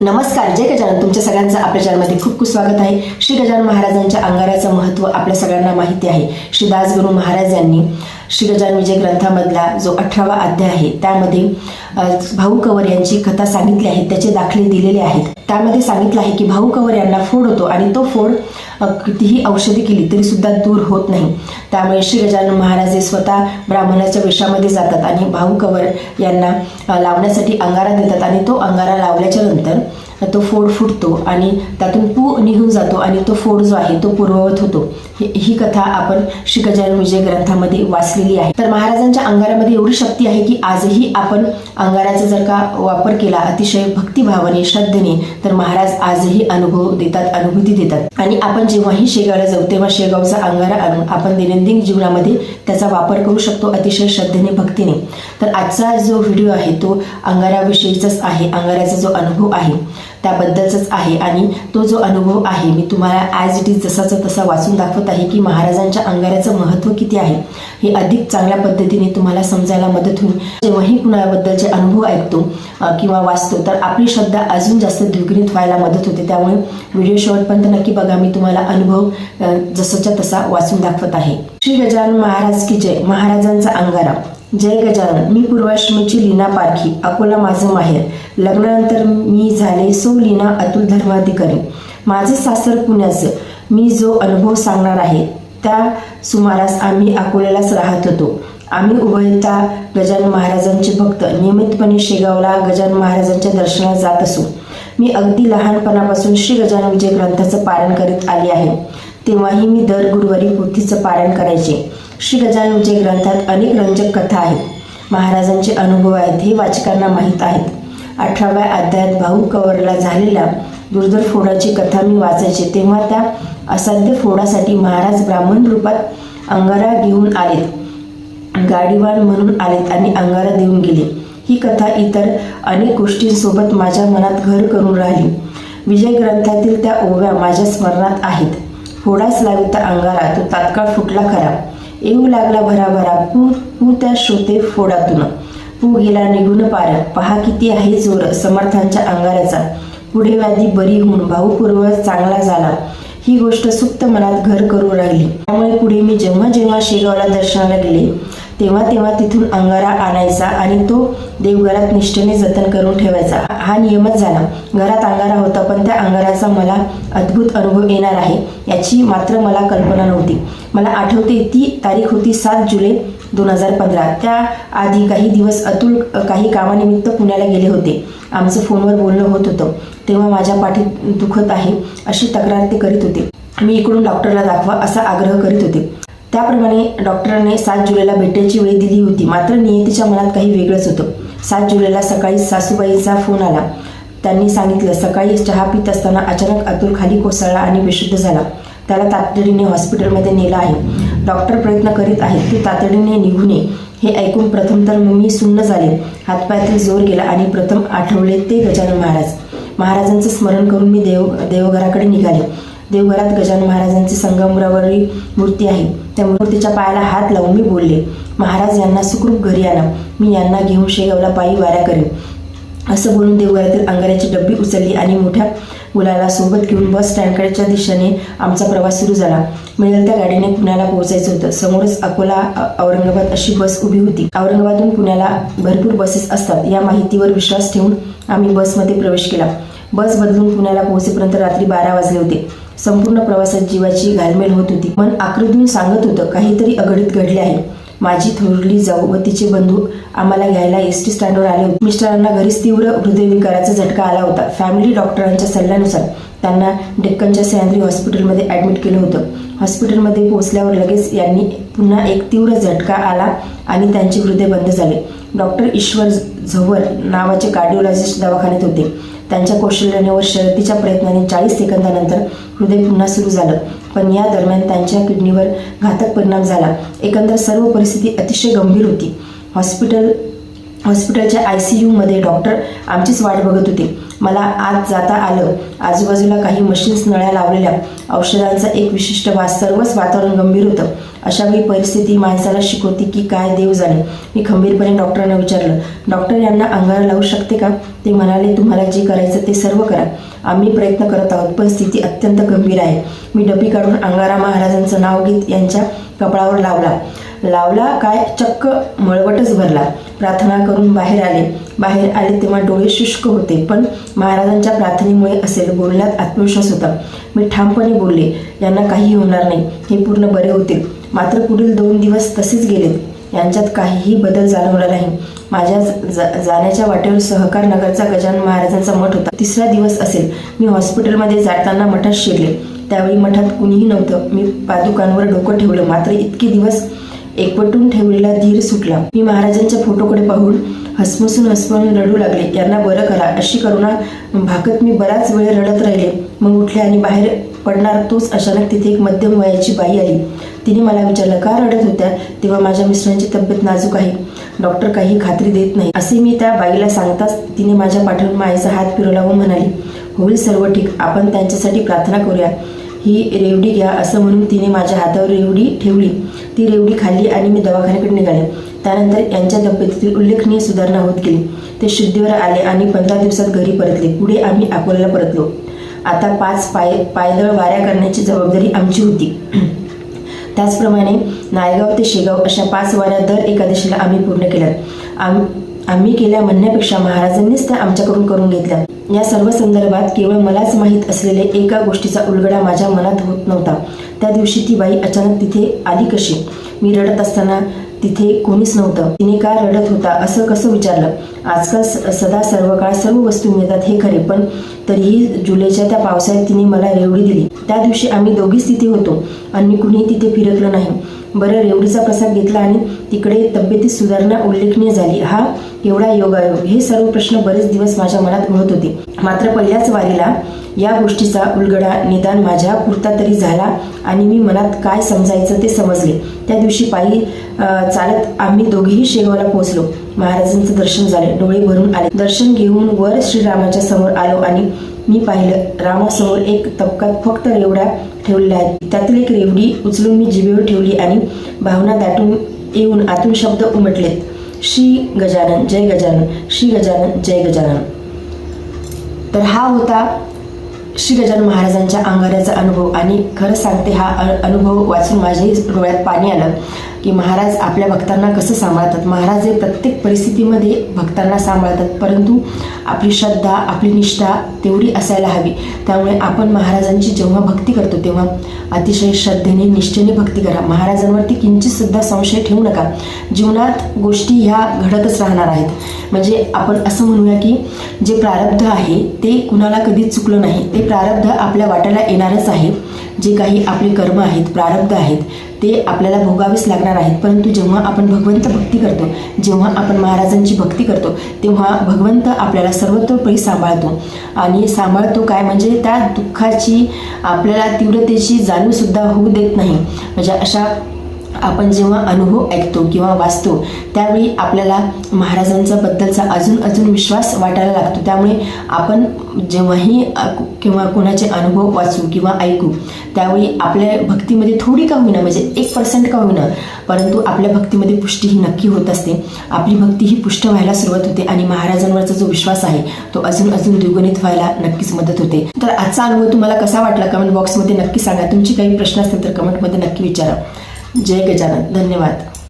नमस्कार, जय गजानन. तुमच्या सगळ्यांचं आपल्या चॅनलमध्ये खूप खूप स्वागत आहे. श्री गजानन महाराजांच्या अंगाराचं महत्त्व आपल्या सगळ्यांना माहिती आहे. श्री दासगुरू महाराज यांनी श्री गजानन विजय ग्रंथामधला जो 18वा अध्याय आहे त्यामध्ये भाऊ कंवर यांची कथा सांगितली आहे, त्याचे दाखले दिलेले आहेत. त्यामध्ये सांगितलं आहे की भाऊ कंवर यांना फोड होतो आणि तो फोड कितीही औषधी केली तरी सुद्धा दूर होत नाही. त्यामुळे श्री गजानन महाराज हे स्वतः ब्राह्मणाच्या वेशामध्ये जातात आणि भाऊ कंवर यांना लावण्यासाठी अंगारा देतात आणि तो अंगारा लावल्याच्या नंतर तो फोड फुटतो आणि त्यातून पू निघून जातो आणि तो फोड जो आहे तो पूर्ववत होतो. ही कथा आपण श्री गजानन विजय ग्रंथामध्ये वाचलेली आहे. तर महाराजांच्या अंगारामध्ये एवढी शक्ती आहे की आजही आपण अंगाराचा जर का वापर केला अतिशय भक्तिभावाने श्रद्धेने तर महाराज आजही अनुभव देतात, अनुभूती देतात. आणि आपण जेव्हाही शेगावला जाऊ तेव्हा शेगावचा अंगारा आणून आपण दैनंदिन जीवनामध्ये त्याचा वापर करू शकतो अतिशय श्रद्धेने, भक्तीने. तर आजचा जो व्हिडिओ आहे तो अंगाराविषयीचाच आहे. अंगाराचा जो अनुभव आहे त्याबद्दलच आहे आणि तो जो अनुभव आहे मी तुम्हाला ॲज इट इज जसाचा तसा वाचून दाखवत आहे की महाराजांच्या अंगाराचं महत्त्व किती आहे हे अधिक चांगल्या पद्धतीने तुम्हाला समजायला मदत होईल. जेव्हाही कुणाबद्दलचे अनुभव ऐकतो किंवा वाचतो तर आपली श्रद्धा अजून जास्त द्विगुणित व्हायला मदत होते. त्यामुळे व्हिडिओ शेवटपर्यंत नक्की बघा. मी तुम्हाला अनुभव जसाच्या तसा वाचून दाखवत आहे. श्री गजानन महाराज की जय. महाराजांचा अंगारा. जय गजानन. मी पूर्वाश्रमीची लीना पारखी, अकोला माझं माहेर. लग्नानंतर मी झाले सो लीना अतुल धर्माधिकारी. माझं सासर पुण्याचं. मी जो अनुभव सांगणार आहे त्या सुमारास आम्ही अकोल्यालाच राहत होतो. आम्ही उभयता गजानन महाराजांचे भक्त नियमितपणे शेगावला गजानन महाराजांच्या दर्शनाला जात असू. मी अगदी लहानपणापासून श्री गजानन विजय ग्रंथाचं पारायण करीत आले आहे. तेव्हाही मी दर गुरुवारी पोथीचं पारायण करायचे. श्री गजानन विजय ग्रंथात अनेक रंजक कथा आहेत, महाराजांचे अनुभव आहेत, हे वाचकांना माहीत आहेत. 18व्या अध्यायात भाऊ कंवरला झालेल्या दुर्धर फोडाची कथा मी वाचायचे तेव्हा त्या असाध्य फोडासाठी महाराज ब्राह्मण रूपात अंगारा घेऊन आलेत, गाडीवान म्हणून आलेत आणि अंगारा देऊन गेले. ही कथा इतर अनेक गोष्टींसोबत माझ्या मनात घर करून राहिली. विजय ग्रंथातील त्या ओव्या माझ्या स्मरणात आहेत. फोडाच लाविता अंगारा तो तात्काळ फुटला खरा. येऊ लागला भराभरा पू त्या श्रोते फोडातून. पू गेला निघून पार. पहा किती आहे जोर समर्थांच्या अंगाराचा. पुढे व्याधी बरी होऊन भाऊ पूर्व चांगला झाला. ही गोष्ट सुप्त मनात घर करून राहिली. त्यामुळे पुढे मी जेव्हा जेव्हा शेगावला दर्शनाला गेले तेव्हा तिथून अंगारा आणायचा आणि तो देवघरात निष्ठेने जतन करून ठेवायचा. हा नियमच झाला. घरात अंगारा होता पण त्या अंगाराचा मला अद्भुत अनुभव येणार आहे याची मात्र मला कल्पना नव्हती. मला आठवते ती तारीख होती 7 जुलै 2015. त्या आधी काही दिवस अतुल काही कामानिमित्त पुण्याला गेले होते. आमचं फोनवर बोलणं होत होतं. तेव्हा माझ्या पाठीत दुखत आहे अशी तक्रार ते करीत होते. मी इकडून डॉक्टरला दाखवा असा आग्रह करीत होते. त्याप्रमाणे डॉक्टरांनी 7 जुलैला भेटायची वेळ दिली होती. मात्र नियतीच्या मनात काही वेगळंच होतं. 7 जुलैला सकाळी सासूबाईचा फोन आला. त्यांनी सांगितलं सकाळी चहा पित असताना अचानक अतुल खाली कोसळला आणि बेशुद्ध झाला. त्याला तातडीने हॉस्पिटलमध्ये नेलं आहे. डॉक्टर प्रयत्न करीत आहेत की तातडीने निघू नये. हे ऐकून प्रथम तर मी सुन्न झाले. हातपायातील जोर गेला आणि प्रथम आठवले ते गजानन महाराज. महाराजांचं स्मरण करून मी देवघराकडे निघाले. देवघरात गजानन महाराजांची संगमरवरी मूर्ती आहे. त्या मूर्तीच्या पायाला हात लावून मी बोलले, महाराज यांना सुखरूप घरी आणा. मी यांना घेऊन शेगावला पायी वाऱ्या करेन. असं बोलून देवघरातील अंगाराची डब्बी उचलली आणि मोठ्या मुलाला सोबत घेऊन बस स्टँडकडच्या दिशेने आमचा प्रवास सुरू झाला. मिळेल त्या गाडीने पुण्याला पोहोचायचं होतं. समोरच अकोला औरंगाबाद अशी बस उभी होती. औरंगाबादहून पुण्याला भरपूर बसेस असतात या माहितीवर विश्वास ठेवून आम्ही बसमध्ये प्रवेश केला. बस बदलून पुण्याला पोहोचेपर्यंत रात्री 12 वाजले होते. संपूर्ण प्रवासात जीवाची घालमेल होत होती. मन आकृतीतून सांगत होतं काहीतरी अघटित घडले आहे. माझी थोरली जाऊ व तिचे बंधू आम्हाला घ्यायला एसटी स्टँडवर आले होते. मिस्टरांना घरीच तीव्र हृदयविकाराचा झटका आला होता. फॅमिली डॉक्टरांच्या सल्ल्यानुसार त्यांना डेक्कनच्या सह्याद्री हॉस्पिटलमध्ये ॲडमिट केलं होतं. हॉस्पिटलमध्ये पोहोचल्यावर लगेच यांनी पुन्हा एक तीव्र झटका आला आणि त्यांचे हृदय बंद झाले. डॉक्टर ईश्वर झवर नावाचे कार्डिओलॉजिस्ट दवाखान्यात होते. त्यांच्या कौशल्याने व शर्यतीच्या प्रयत्नाने 40 सेकंदानंतर हृदय पुन्हा सुरू झालं. पण या दरम्यान त्यांच्या किडनीवर घातक परिणाम झाला. एकंदर सर्व परिस्थिती अतिशय गंभीर होती. हॉस्पिटलच्या ICUमध्ये डॉक्टर आमचीच वाट बघत होते. मला आत जाता आलं. आजूबाजूला काही मशीन्स, नळ्या लावलेल्या, औषधांचा एक विशिष्ट वास, सर्वच वातावरण गंभीर होतं. अशावेळी परिस्थिती माणसाला शिकवते की काय देव जाणे. मी खंबीरपणे डॉक्टरांना विचारलं, डॉक्टर यांना अंगारा लावू शकते का? ते म्हणाले, तुम्हाला जे करायचं ते सर्व करा. आम्ही प्रयत्न करत आहोत, पण स्थिती अत्यंत गंभीर आहे. मी डबी काढून अंगारा महाराजांचं नाव घेत यांच्या कपाळावर लावला काय चक्क मळवटच भरला. प्रार्थना करून बाहेर आले तेव्हा डोळे शुष्क होते, पण महाराजांच्या प्रार्थनेमुळे असेल, बोलण्यात आत्मविश्वास होता. मी ठामपणे बोलले, यांना काही होणार नाही, हे पूर्ण बरे होतील. मात्र पुढील 2 दिवस तसेच गेलेत. यांच्यात काहीही बदल जाणवला नाही. माझ्या जाण्याच्या वाटेवर सहकार नगरचा गजानन महाराजांचा मठ होता. 3रा दिवस असेल. मी हॉस्पिटलमध्ये जाताना मठात शिरले. त्यावेळी मठात कुणीही नव्हतं. मी पादुकांवर डोकं ठेवलं, मात्र इतके दिवस एकवटून ठेवलेला धीर सुटला. मी महाराजांच्या फोटोकडे पाहून हसमुसून रडू लागले. यांना बरं करा अशी करुणा भाकत मी बराच वेळ रडत राहिले. मग उठले आणि बाहेर पडणार तोच अचानक तिथे एक मध्यम वयाची बाई आली. तिने मला विचारलं, का रडत होत्या? तेव्हा माझ्या मिस्टरांची तब्येत नाजूक आहे, डॉक्टर काही खात्री देत नाही असे मी त्या बाईला सांगताच तिने माझ्या पाठीवर मायेचा हात फिरवला व म्हणाली, होईल सर्व ठीक, आपण त्यांच्यासाठी प्रार्थना करूया. ही रेवडी घ्या असं म्हणून तिने माझ्या हातावर रेवडी ठेवली. ती रेवडी खाल्ली आणि मी दवाखान्याकडे निघाले. त्यानंतर यांच्या तब्येतीतील उल्लेखनीय सुधारणा होत गेली. ते शुद्धीवर आले आणि 15 दिवसात घरी परतले. पुढे आम्ही अकोल्याला परतलो. आता 5 पायदळ वाऱ्या करण्याची जबाबदारी आमची होती. त्याचप्रमाणे नायगाव ते शेगाव अशा 5 वाऱ्या दर एकादशीला आम्ही पूर्ण केल्यात. आम्ही केल्या म्हणण्यापेक्षा महाराजांनीच त्या आमच्याकडून करून घेतल्या. या सर्व संदर्भात केवळ मलाच माहीत असलेल्या एका गोष्टीचा उलगडा माझ्या मनात होत नव्हता. त्या दिवशी ती बाई अचानक तिथे आली कशी? मी रडत असताना तिथे कोणीच नव्हतं. तिने का रडत होता असं कसं विचारलं? आजकाल सदा सर्व काळ सर्व वस्तू मिळतात हे खरे, पण तरीही जुलैच्या त्या पावसाळ्यात तिने मला रेवडी दिली. त्या दिवशी आम्ही दोघीच तिथे होतो आणि कुणी तिथे फिरकलं नाही. बरं, रेवडीचा प्रसाद घेतला आणि तिकडे तब्येतीत सुधारणा उल्लेखनीय झाली. हा एवढा योगायोग? हे सर्व प्रश्न बरेच दिवस माझ्या मनात घोळत होते. मात्र पहिल्याच वारीला या गोष्टीचा उलगडा निदान माझ्या पुरता तरी झाला आणि मी मनात काय समजायचं ते समजले. त्या दिवशी पायी चालत आम्ही दोघेही शेगावला पोहोचलो. महाराजांचं दर्शन झाले, डोळे भरून आले. दर्शन घेऊन वर श्रीरामाच्या समोर आलो आणि मी पाहिलं, रामासमोर एक तबकात फक्त रेवड्या ठेवलेल्या आहेत. त्यातील एक रेवडी उचलून मी जिभेवर ठेवली आणि भावना दाटून येऊन आतून शब्द उमटलेत, श्री गजानन जय गजानन, श्री गजानन जय गजानन. तर हा होता श्री गजानन महाराजांच्या अंगाऱ्याचा अनुभव. आणि खरं सांगते, हा अनुभव वाचून माझ्याही डोळ्यात पाणी आलं की महाराज आपल्या भक्तांना कसं सांभाळतात. महाराज हे प्रत्येक परिस्थितीमध्ये भक्तांना सांभाळतात, परंतु आपली श्रद्धा, आपली निष्ठा तेवढी असायला हवी. त्यामुळे आपण महाराजांची जेव्हा भक्ती करतो तेव्हा अतिशय श्रद्धेने, निष्ठेने भक्ती करा. महाराजांवरती किंचितसुद्धा संशय ठेवू नका. जीवनात गोष्टी ह्या घडतच राहणार आहेत. म्हणजे आपण असं म्हणूया की जे प्रारब्ध आहे ते कुणाला कधीच चुकलं नाही. ते प्रारब्ध आपल्या वाट्याला येणारच आहे. जे काही आपले कर्म आहेत, प्रारब्ध आहेत, ते आपल्याला भोगावेच लागणार आहेत. परंतु जेव्हा आपण भगवंत भक्ती करतो, जेव्हा आपण महाराजांची भक्ती करतो, तेव्हा भगवंत आपल्याला सर्वतोपरी सांभाळतो. आणि सांभाळतो काय, म्हणजे त्या दुःखाची आपल्याला तीव्रतेची जाणीवसुद्धा होऊ देत नाही. म्हणजे अशा आपण जेव्हा अनुभव ऐकतो किंवा वाचतो त्यावेळी आपल्याला महाराजांचा बद्दलचा अजून विश्वास वाटायला लागतो. त्यामुळे आपण जेव्हाही किंवा कोणाचे अनुभव वाचू किंवा ऐकू त्यावेळी आपल्या भक्तीमध्ये थोडी का होईना, म्हणजे 1% का होईना, परंतु आपल्या भक्तीमध्ये पुष्टी ही नक्की होत असते. आपली भक्ती ही पुष्ट व्हायला सुरुवात होते आणि महाराजांवरचा जो विश्वास आहे तो अजून द्विगुणित व्हायला नक्कीच मदत होते. तर आजचा अनुभव तुम्हाला कसा वाटला कमेंट बॉक्समध्ये नक्की सांगा. तुमची काही प्रश्न असतील तर कमेंटमध्ये नक्की विचारा. जय गजानन. धन्यवाद.